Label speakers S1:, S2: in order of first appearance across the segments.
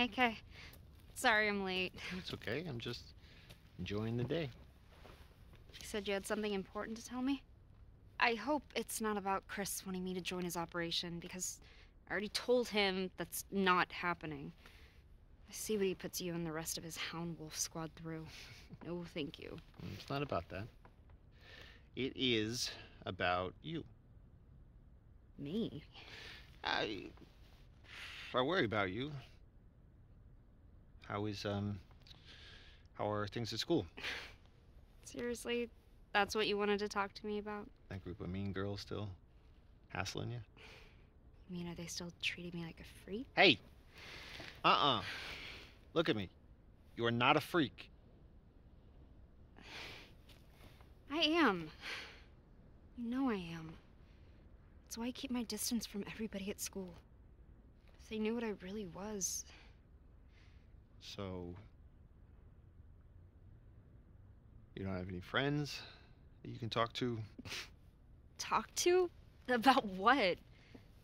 S1: Hey, Kay. Sorry I'm late.
S2: It's okay. I'm just enjoying the day.
S1: You said you had something important to tell me? I hope it's not about Chris wanting me to join his operation, because I already told him that's not happening. I see what he puts you and the rest of his Hound Wolf squad through. No, thank you.
S2: It's not about that. It is about you.
S1: Me?
S2: I worry about you. How are things at school?
S1: Seriously? That's what you wanted to talk to me about?
S2: That group of mean girls still hassling you?
S1: You mean, are they still treating me like a freak?
S2: Hey! Look at me. You are not a freak.
S1: I am. You know I am. That's why I keep my distance from everybody at school. If they knew what I really was.
S2: So... you don't have any friends that you can talk to?
S1: Talk to? About what?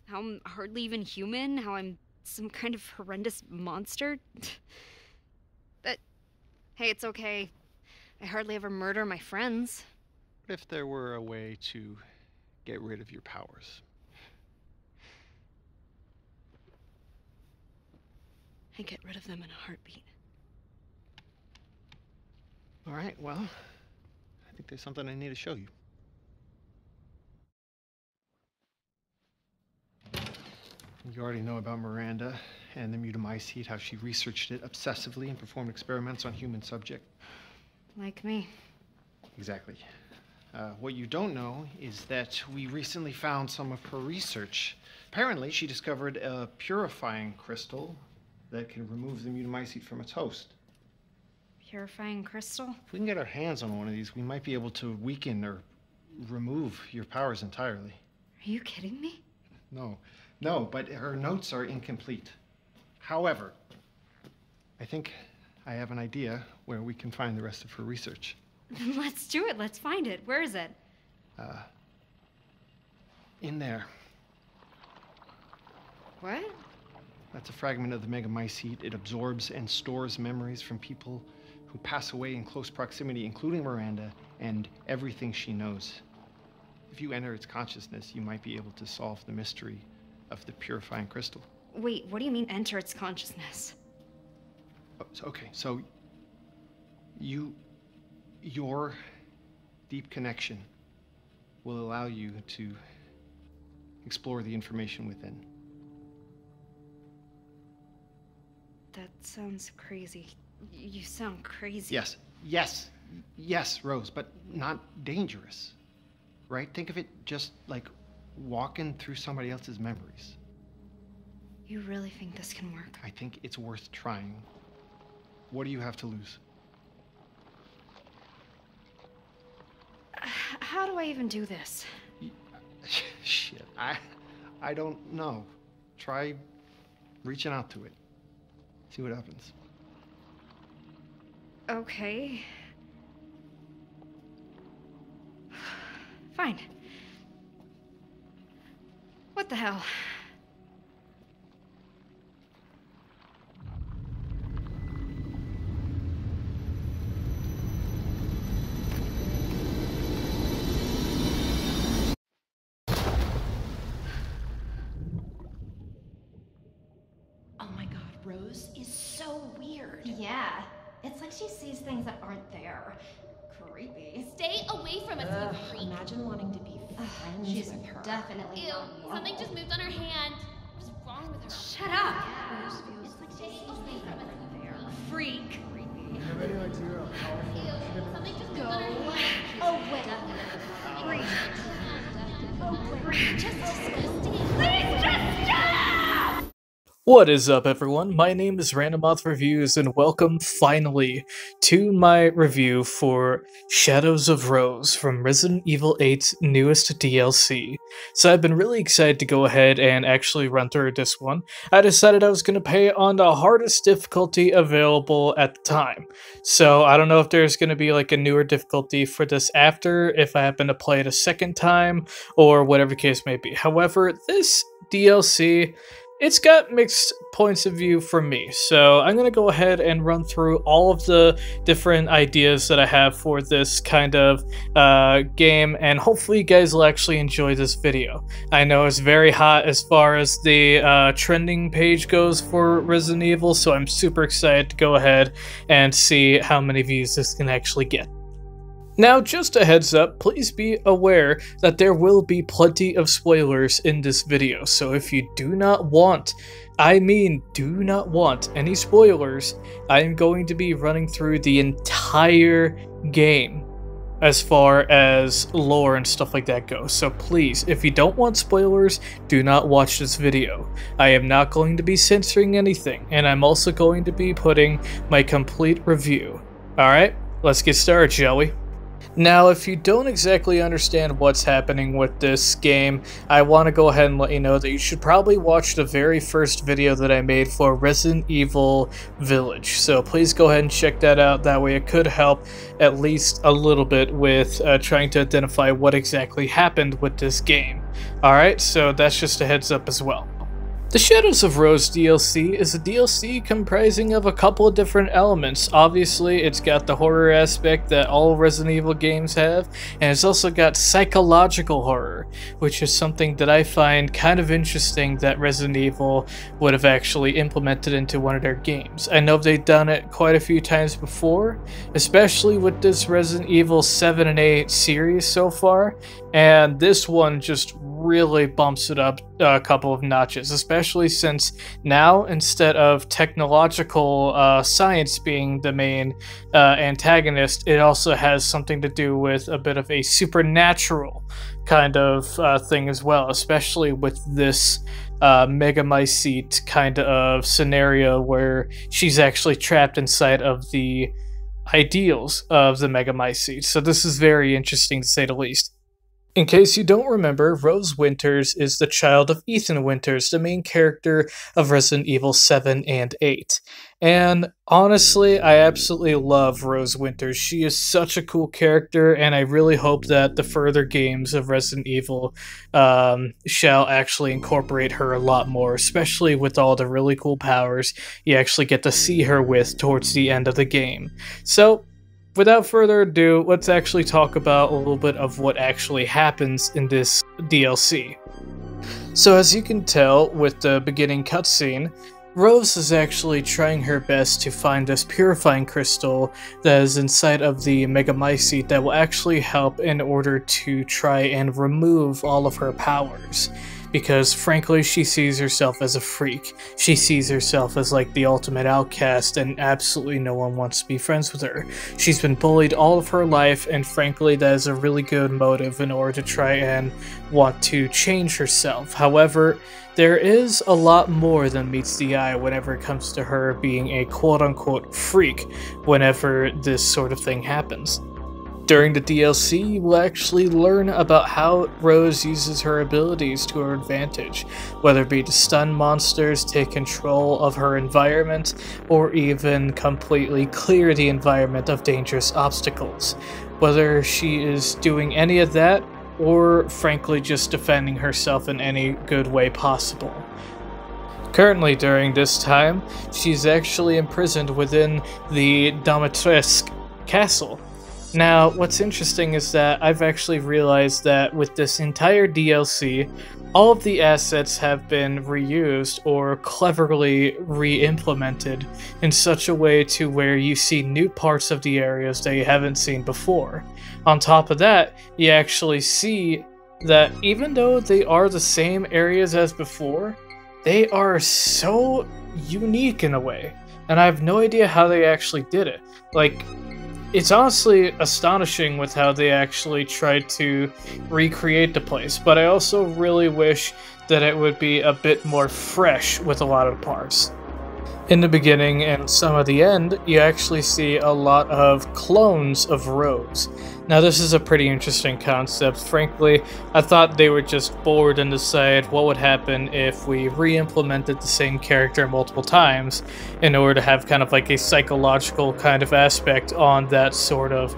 S1: How I'm hardly even human? How I'm some kind of horrendous monster? But, hey, it's okay. I hardly ever murder my friends.
S2: What if there were a way to get rid of your powers?
S1: I'd get rid of them in a heartbeat.
S2: All right, well, I think there's something I need to show you. You already know about Miranda and the mutamycete, how she researched it obsessively and performed experiments on human subjects.
S1: Like me.
S2: Exactly. What you don't know is that we recently found some of her research. Apparently, she discovered a purifying crystal that can remove the mutamycete from its host.
S1: Purifying crystal?
S2: If we can get our hands on one of these, we might be able to weaken or remove your powers entirely.
S1: Are you kidding me?
S2: No, but her notes are incomplete. However, I think I have an idea where we can find the rest of her research.
S1: Then let's do it. Let's find it. Where is it?
S2: In there.
S1: What?
S2: That's a fragment of the megamycete. It absorbs and stores memories from people who pass away in close proximity, including Miranda, and everything she knows. If you enter its consciousness, you might be able to solve the mystery of the purifying crystal.
S1: Wait, what do you mean enter its consciousness?
S2: So your deep connection will allow you to explore the information within.
S1: That sounds crazy. You sound crazy.
S2: Yes, Rose, but not dangerous, right? Think of it just like walking through somebody else's memories.
S1: You really think this can work?
S2: I think it's worth trying. What do you have to lose?
S1: How do I even do this?
S2: Shit, I don't know. Try reaching out to it. See what happens.
S1: Okay. Fine. What the hell?
S3: Oh my god, Rose is so weird.
S4: Yeah, it's like she sees things that aren't there. Creepy.
S5: Stay away from us, you freak.
S3: Imagine wanting to be friends
S4: She's
S3: with her.
S4: definitely
S5: Ew,
S4: not normal.
S5: something just moved on her hand. What's wrong with her?
S1: Shut up!
S4: Rose feels like
S5: Stay
S4: she's
S5: away from us, you
S4: there.
S1: Freak!
S5: Ew, something just moved on her hand.
S4: Away. Freak.
S5: Just disgusting.
S4: Please just stop!
S6: What is up, everyone? My name is Randomoth Reviews, and welcome finally to my review for Shadows of Rose from Resident Evil 8's newest DLC. So I've been really excited to go ahead and actually run through this one. I decided I was going to play on the hardest difficulty available at the time. So I don't know if there's going to be like a newer difficulty for this after, if I happen to play it a second time, or whatever the case may be. However, this DLC it's got mixed points of view from me. So I'm going to go ahead and run through all of the different ideas that I have for this kind of game, and hopefully you guys will actually enjoy this video. I know it's very hot as far as the trending page goes for Resident Evil, so I'm super excited to go ahead and see how many views this can actually get. Now, just a heads up, please be aware that there will be plenty of spoilers in this video, so if you do not want any spoilers, I am going to be running through the entire game as far as lore and stuff like that goes. So please, if you don't want spoilers, do not watch this video. I am not going to be censoring anything, and I'm also going to be putting my complete review. Alright, let's get started, shall we? Now, if you don't exactly understand what's happening with this game, I want to go ahead and let you know that you should probably watch the very first video that I made for Resident Evil Village. So please go ahead and check that out. That way it could help at least a little bit with trying to identify what exactly happened with this game. Alright, so that's just a heads up as well. The Shadows of Rose DLC is a DLC comprising of a couple of different elements. Obviously, it's got the horror aspect that all Resident Evil games have, and it's also got psychological horror, which is something that I find kind of interesting that Resident Evil would have actually implemented into one of their games. I know they've done it quite a few times before, especially with this Resident Evil 7 and 8 series so far, and this one just really bumps it up a couple of notches, especially since now, instead of technological science being the main antagonist, it also has something to do with a bit of a supernatural kind of thing as well, especially with this Megamycete kind of scenario where she's actually trapped inside of the ideals of the Megamycete. So this is very interesting to say the least. In case you don't remember, Rose Winters is the child of Ethan Winters, the main character of Resident Evil 7 and 8. And honestly, I absolutely love Rose Winters. She is such a cool character, and I really hope that the further games of Resident Evil shall actually incorporate her a lot more, especially with all the really cool powers you actually get to see her with towards the end of the game. So, without further ado, let's actually talk about a little bit of what actually happens in this DLC. So as you can tell with the beginning cutscene, Rose is actually trying her best to find this purifying crystal that is inside of the Megamycete that will actually help in order to try and remove all of her powers. Because frankly, she sees herself as a freak. She sees herself as like the ultimate outcast, and absolutely no one wants to be friends with her. She's been bullied all of her life, and frankly that is a really good motive in order to try and want to change herself. However, there is a lot more than meets the eye whenever it comes to her being a quote-unquote freak whenever this sort of thing happens. During the DLC, you will actually learn about how Rose uses her abilities to her advantage, whether it be to stun monsters, take control of her environment, or even completely clear the environment of dangerous obstacles. Whether she is doing any of that, or frankly just defending herself in any good way possible. Currently, during this time, she's actually imprisoned within the Dimitrescu castle. Now, what's interesting is that I've actually realized that with this entire DLC, all of the assets have been reused or cleverly re-implemented in such a way to where you see new parts of the areas that you haven't seen before. On top of that, you actually see that even though they are the same areas as before, they are so unique in a way, and I have no idea how they actually did it. Like, it's honestly astonishing with how they actually tried to recreate the place, but I also really wish that it would be a bit more fresh with a lot of parts. In the beginning and some of the end, you actually see a lot of clones of Rose. Now this is a pretty interesting concept. Frankly, I thought they were just bored and decide what would happen if we re-implemented the same character multiple times in order to have kind of like a psychological kind of aspect on that sort of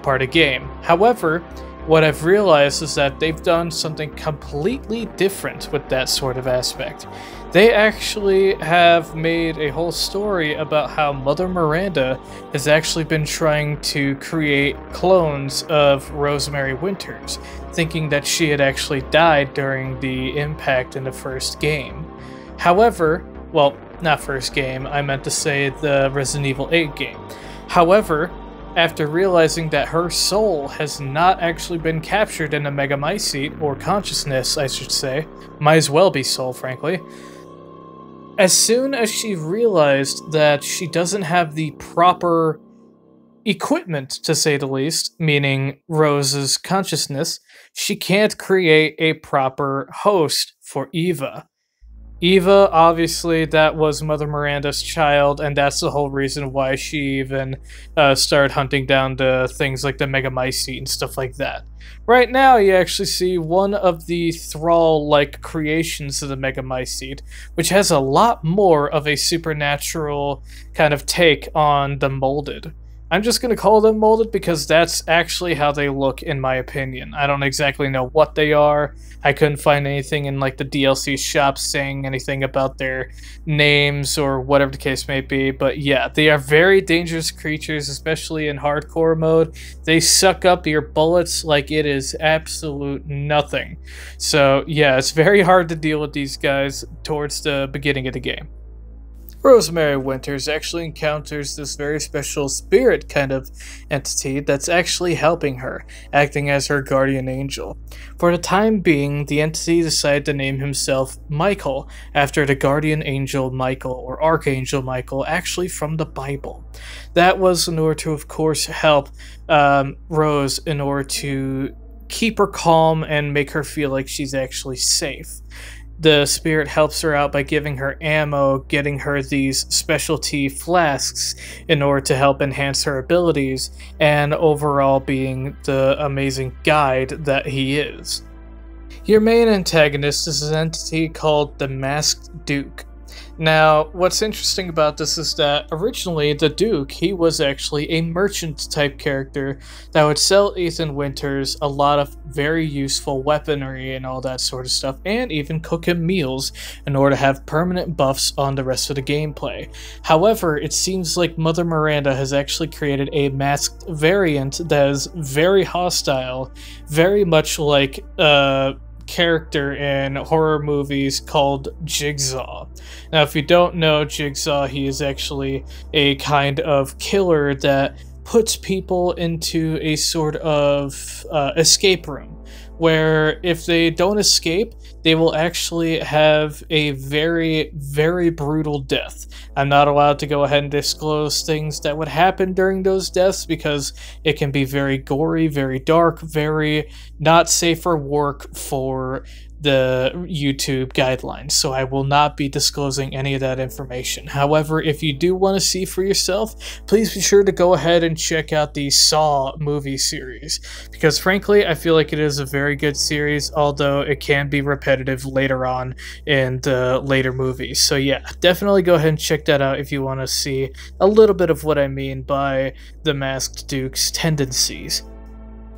S6: part of game. However, what I've realized is that they've done something completely different with that sort of aspect. They actually have made a whole story about how Mother Miranda has actually been trying to create clones of Rosemary Winters, thinking that she had actually died during the impact in the first game. However, well, not first game, I meant to say the Resident Evil 8 game. However, after realizing that her soul has not actually been captured in a Megamycete, or consciousness, I should say, might as well be soul, frankly. As soon as she realized that she doesn't have the proper equipment, to say the least, meaning Rose's consciousness, she can't create a proper host for Eva. Eva, obviously, that was Mother Miranda's child, and that's the whole reason why she even started hunting down the things like the Megamycete and stuff like that. Right now, you actually see one of the Thrall-like creations of the Megamycete, which has a lot more of a supernatural kind of take on the Molded. I'm just going to call them Molded because that's actually how they look, in my opinion. I don't exactly know what they are. I couldn't find anything in like the DLC shop saying anything about their names or whatever the case may be. But yeah, they are very dangerous creatures, especially in hardcore mode. They suck up your bullets like it is absolute nothing. So yeah, it's very hard to deal with these guys towards the beginning of the game. Rosemary Winters actually encounters this very special spirit kind of entity that's actually helping her, acting as her guardian angel. For the time being, the entity decided to name himself Michael, after the guardian angel Michael, or Archangel Michael, actually from the Bible. That was in order to, of course, help Rose in order to keep her calm and make her feel like she's actually safe. The spirit helps her out by giving her ammo, getting her these specialty flasks in order to help enhance her abilities, and overall being the amazing guide that he is. Your main antagonist is an entity called the Masked Duke. Now, what's interesting about this is that originally the Duke, he was actually a merchant type character that would sell Ethan Winters a lot of very useful weaponry and all that sort of stuff, and even cook him meals in order to have permanent buffs on the rest of the gameplay. However, it seems like Mother Miranda has actually created a masked variant that is very hostile, very much like character in horror movies called Jigsaw. Now, if you don't know Jigsaw, he is actually a kind of killer that puts people into a sort of escape room, where if they don't escape, they will actually have a very, very brutal death. I'm not allowed to go ahead and disclose things that would happen during those deaths because it can be very gory, very dark, very not safe for work for the YouTube guidelines, so I will not be disclosing any of that information. However, if you do want to see for yourself, please be sure to go ahead and check out the Saw movie series, because frankly, I feel like it is a very good series, although it can be repetitive later on in the later movies. So yeah, definitely go ahead and check that out if you want to see a little bit of what I mean by the Masked Duke's tendencies.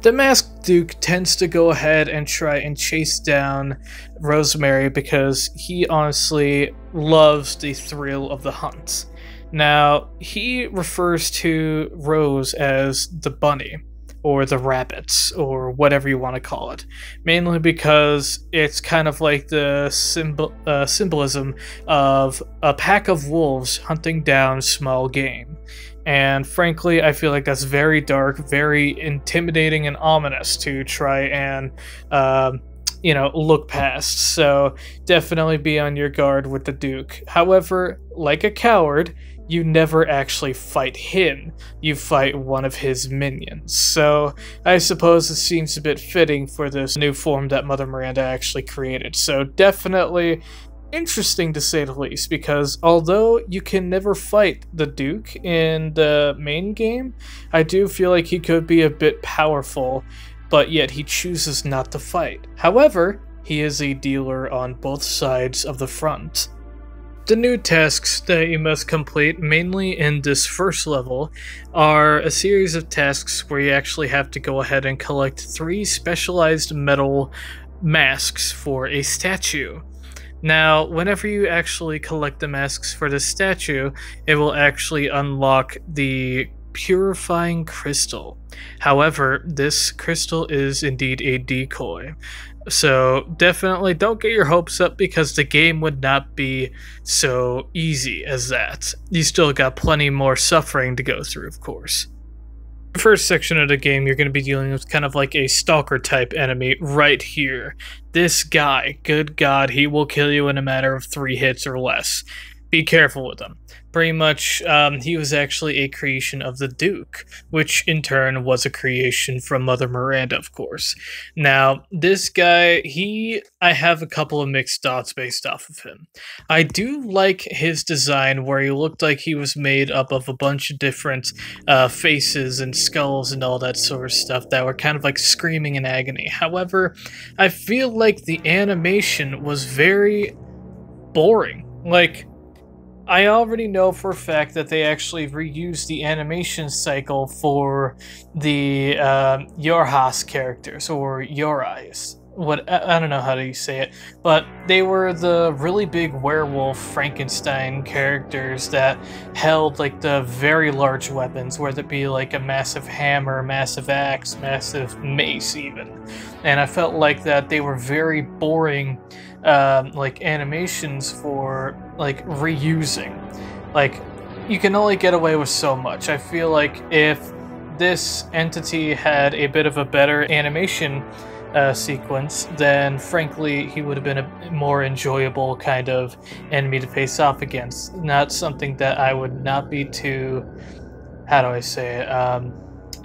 S6: The Masked Duke tends to go ahead and try and chase down Rosemary because he honestly loves the thrill of the hunt. Now, he refers to Rose as the bunny, or the rabbits, or whatever you want to call it, mainly because it's kind of like the symbolism of a pack of wolves hunting down small game. And frankly, I feel like that's very dark, very intimidating and ominous to try and, look past. So definitely be on your guard with the Duke. However, like a coward, you never actually fight him. You fight one of his minions. So I suppose it seems a bit fitting for this new form that Mother Miranda actually created. So definitely interesting to say the least, because although you can never fight the Duke in the main game, I do feel like he could be a bit powerful, but yet he chooses not to fight. However, he is a dealer on both sides of the front. The new tasks that you must complete, mainly in this first level, are a series of tasks where you actually have to go ahead and collect 3 specialized metal masks for a statue. Now, whenever you actually collect the masks for the statue, it will actually unlock the Purifying Crystal. However, this crystal is indeed a decoy. So definitely don't get your hopes up, because the game would not be so easy as that. You still got plenty more suffering to go through, of course. The first section of the game, you're going to be dealing with kind of like a stalker type enemy right here. This guy, good God, he will kill you in a matter of 3 hits or less. Be careful with him. Pretty much, he was actually a creation of the Duke, which in turn was a creation from Mother Miranda, of course. Now, this guy, I have a couple of mixed thoughts based off of him. I do like his design, where he looked like he was made up of a bunch of different faces and skulls and all that sort of stuff that were kind of like screaming in agony. However, I feel like the animation was very boring. Like, I already know for a fact that they actually reused the animation cycle for the Yorhas characters, or Yorais. I don't know how to say it, but they were the really big werewolf Frankenstein characters that held like the very large weapons, whether it be like a massive hammer, massive axe, massive mace even. And I felt like that they were very boring like animations for like reusing. Like, you can only get away with so much. I feel like if this entity had a bit of a better animation sequence, then frankly he would have been a more enjoyable kind of enemy to face off against. Not something that I would not be too, how do I say it,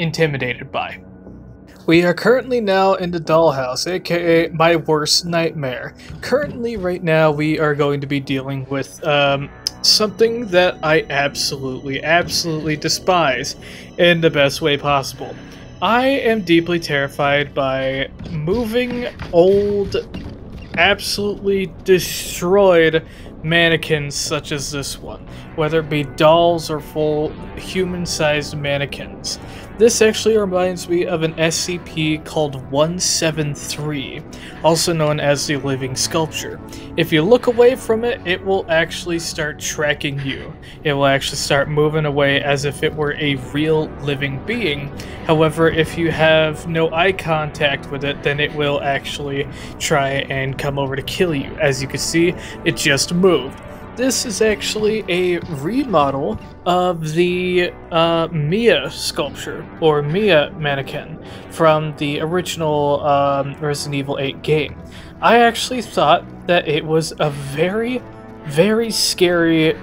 S6: intimidated by. We are currently now in the dollhouse, aka my worst nightmare. Currently, right now, we are going to be dealing with something that I absolutely despise in the best way possible. I am deeply terrified by moving old, absolutely destroyed mannequins such as this one, whether it be dolls or full human-sized mannequins. This actually reminds me of an SCP called 173, also known as the Living Sculpture. If you look away from it, it will actually start tracking you. It will actually start moving away as if it were a real living being. However, if you have no eye contact with it, then it will actually try and come over to kill you. As you can see, it just moved. This is actually a remodel of the Mia sculpture, or Mia mannequin, from the original Resident Evil 8 game. I actually thought that it was a very scary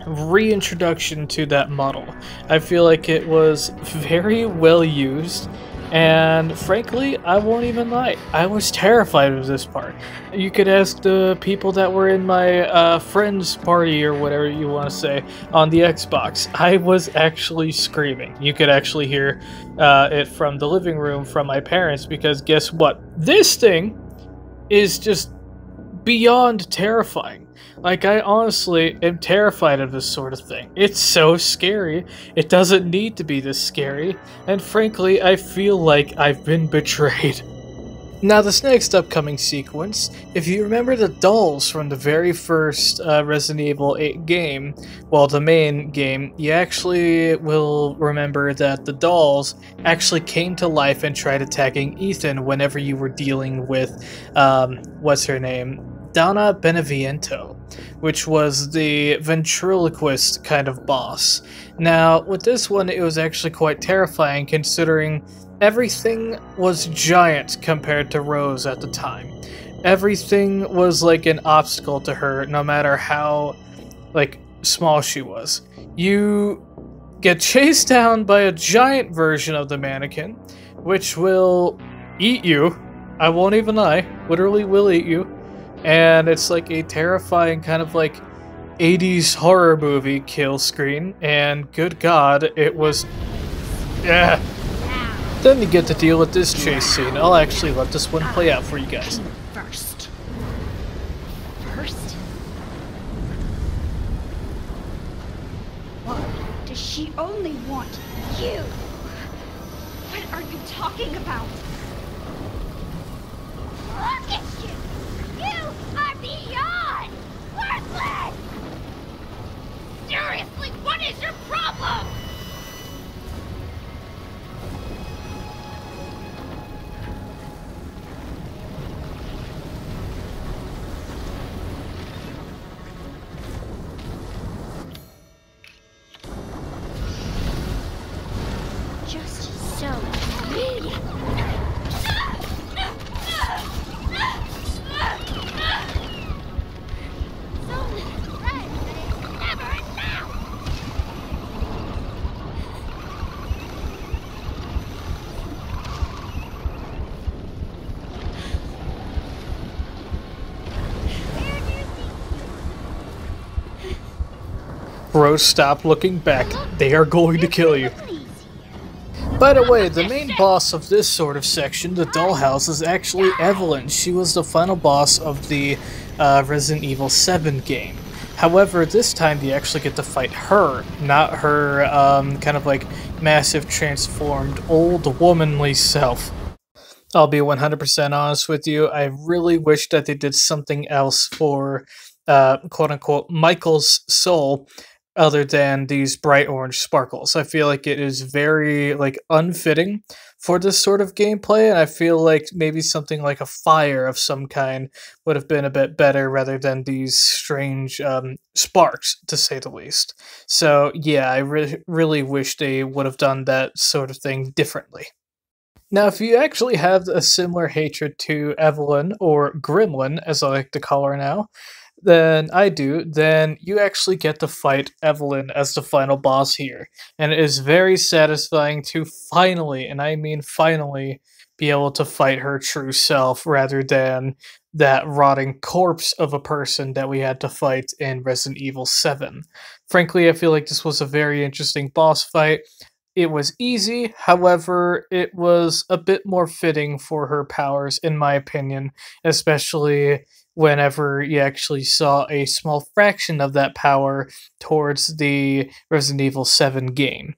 S6: reintroduction to that model. I feel like it was very well used, and frankly, I won't even lie, I was terrified of this part. You could ask the people that were in my friend's party, or whatever you want to say, on the Xbox. I was actually screaming. You could actually hear it from the living room from my parents, because guess what? This thing is just beyond terrifying. Like, I honestly am terrified of this sort of thing. It's so scary. It doesn't need to be this scary. And frankly, I feel like I've been betrayed. Now, this next upcoming sequence, if you remember the dolls from the very first Resident Evil 8 game, well, the main game, you actually will remember that the dolls actually came to life and tried attacking Ethan whenever you were dealing with, what's her name? Donna Beneviento, which was the ventriloquist kind of boss. Now, with this one, it was actually quite terrifying, considering everything was giant compared to Rose at the time. Everything was like an obstacle to her, no matter how, like, small she was. You get chased down by a giant version of the mannequin, which will eat you. I won't even lie, literally will eat you. And it's like a terrifying kind of like 80s horror movie kill screen, and good God, it was... yeah. Then you get to deal with this chase scene. I'll actually let this one play out for you guys.
S3: First.
S4: She only wants you. What are you talking about? Look at you! You are beyond worthless! Seriously, what is your problem?
S5: Just so mean. So many friends, but it's never enough.
S6: Rose, stop looking back. They are going to kill you. By the way, the main boss of this sort of section, the dollhouse, is actually Evelyn. She was the final boss of the Resident Evil 7 game. However, this time you actually get to fight her, not her kind of like massive transformed old womanly self. I'll be 100% honest with you, I really wish that they did something else for quote-unquote Michael's soul other than these bright orange sparkles. I feel like it is very like unfitting for this sort of gameplay, and I feel like maybe something like a fire of some kind would have been a bit better rather than these strange sparks, to say the least. So yeah, I really wish they would have done that sort of thing differently. Now, if you actually have a similar hatred to Evelyn, or Gremlin, as I like to call her now, than I do, then you actually get to fight Evelyn as the final boss here. And it is very satisfying to finally, and I mean finally, be able to fight her true self rather than that rotting corpse of a person that we had to fight in Resident Evil 7. Frankly, I feel like this was a very interesting boss fight. It was easy, however, it was a bit more fitting for her powers, in my opinion, especially whenever you actually saw a small fraction of that power towards the Resident Evil 7 game.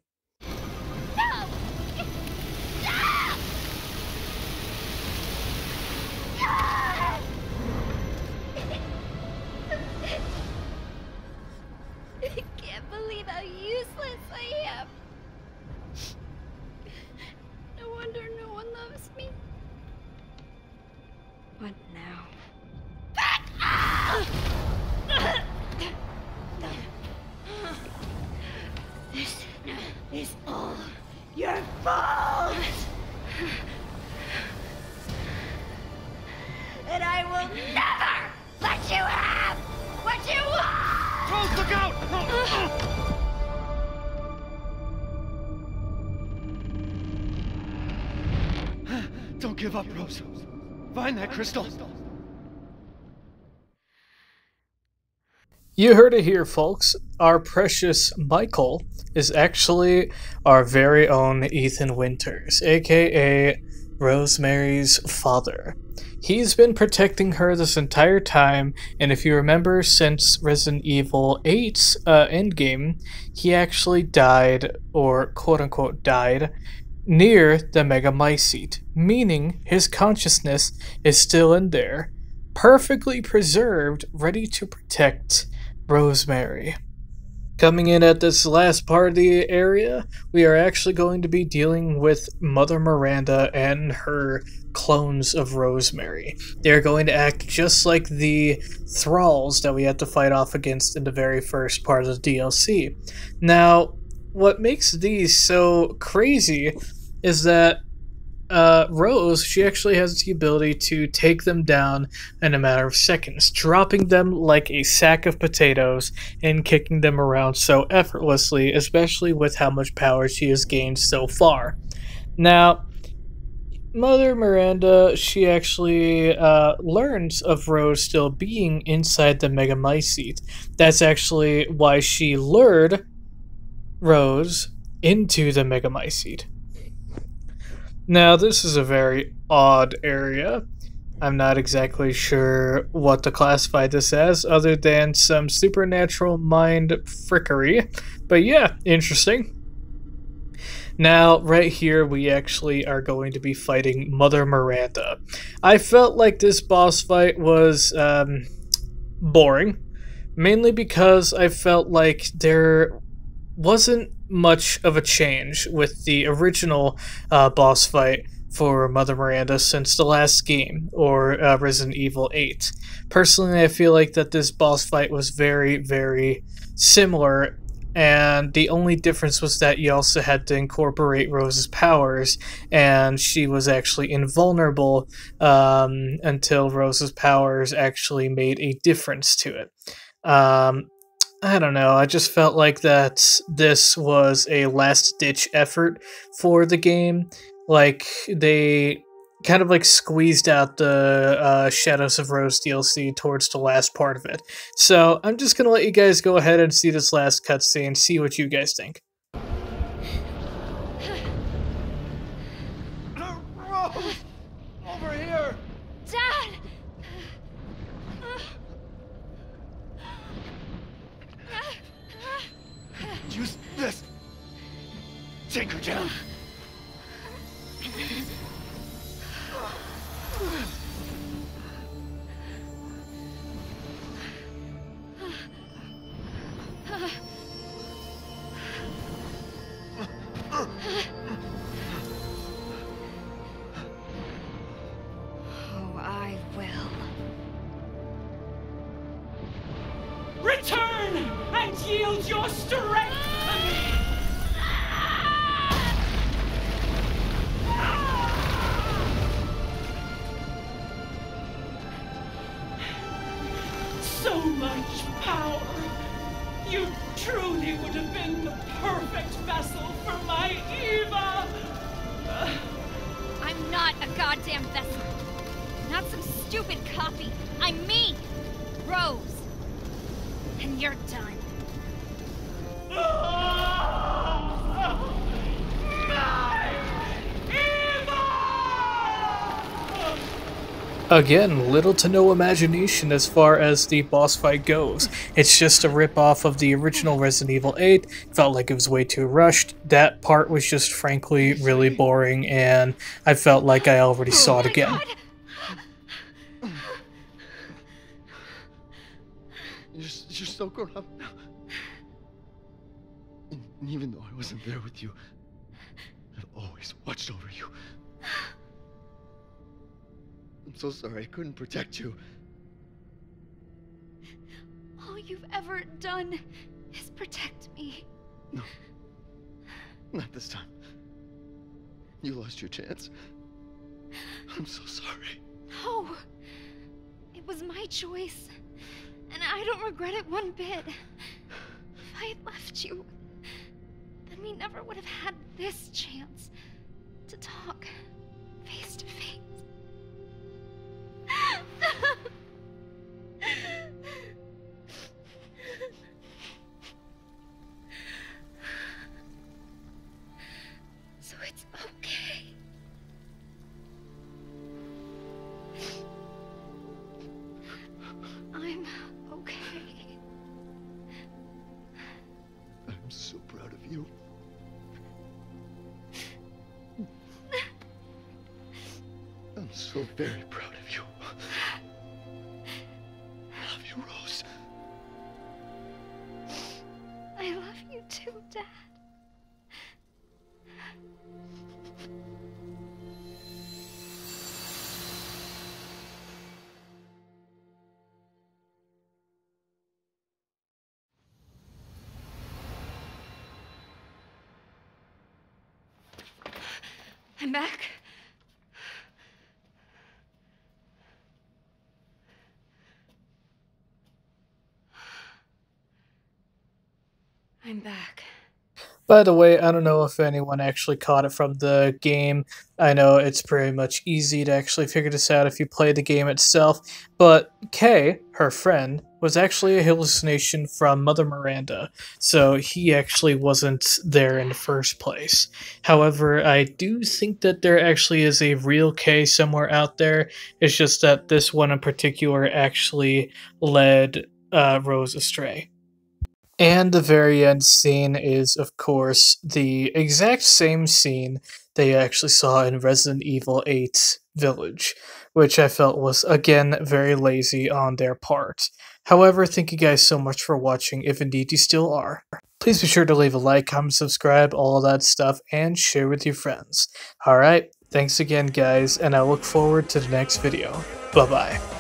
S5: I can't believe how useless I am. No wonder no one loves me.
S1: What now?
S4: This is all your fault! And I will never let you have what you want!
S2: Rose, look out! Don't give up, Rose. Find that crystal.
S6: You heard it here, folks. Our precious Michael is actually our very own Ethan Winters, aka Rosemary's father. He's been protecting her this entire time, and if you remember, since Resident Evil 8's endgame, he actually died, or quote-unquote died, near the Megamycete, meaning his consciousness is still in there, perfectly preserved, ready to protect Rosemary. Coming in at this last part of the area, we are actually going to be dealing with Mother Miranda and her clones of Rosemary. They're going to act just like the thralls that we had to fight off against in the very first part of the DLC. Now, what makes these so crazy is that Rose, she actually has the ability to take them down in a matter of seconds, dropping them like a sack of potatoes and kicking them around so effortlessly, especially with how much power she has gained so far. Now, Mother Miranda, she actually learns of Rose still being inside the Megamycete. That's actually why she lured Rose into the Megamycete. Now, this is a very odd area. I'm not exactly sure what to classify this as, other than some supernatural mind frickery. But yeah, interesting. Now, right here, we actually are going to be fighting Mother Miranda. I felt like this boss fight was boring, mainly because I felt like there wasn't much of a change with the original boss fight for Mother Miranda since the last game, or Resident Evil 8. Personally, I feel like that this boss fight was very, very similar, and the only difference was that you also had to incorporate Rose's powers, and she was actually invulnerable until Rose's powers actually made a difference to it. I don't know, I just felt like that this was a last-ditch effort for the game. Like, they kind of like squeezed out the Shadows of Rose DLC towards the last part of it. So I'm just gonna let you guys go ahead and see this last cutscene, see what you guys think.
S2: Rose! Over here!
S5: Dad!
S2: Use this! Take her down!
S1: Oh, I will.
S7: Return and yield your strength to me! So much power! You truly would have been the perfect vessel for my Eva!
S5: I'm not a goddamn vessel. Not some stupid copy. I'm me, Rose. And you're done.
S6: Again, little to no imagination as far as the boss fight goes. It's just a rip-off of the original Resident Evil 8. Felt like it was way too rushed. That part was just frankly really boring, and I felt like I already saw it again.
S2: You're so grown up now. And even though I wasn't there with you, I've always watched over you. I'm so sorry I couldn't protect you.
S1: All you've ever done is protect me.
S2: No. Not this time. You lost your chance. I'm so sorry.
S1: No. It was my choice. And I don't regret it one bit. If I had left you, then we never would have had this chance to talk face to face. So it's okay. I'm okay.
S2: I'm so proud of you. I'm so very proud of you. I love you, Rose.
S1: I love you too, Dad. I'm back. I'm back.
S6: By the way, I don't know if anyone actually caught it from the game. I know it's pretty much easy to actually figure this out if you play the game itself, but Kay, her friend, was actually a hallucination from Mother Miranda, so he actually wasn't there in the first place. However, I do think that there actually is a real Kay somewhere out there. It's just that this one in particular actually led Rose astray. And the very end scene is, of course, the exact same scene they actually saw in Resident Evil 8 Village, which I felt was, again, very lazy on their part. However, thank you guys so much for watching, if indeed you still are. Please be sure to leave a like, comment, subscribe, all that stuff, and share with your friends. Alright, thanks again guys, and I look forward to the next video. Bye-bye.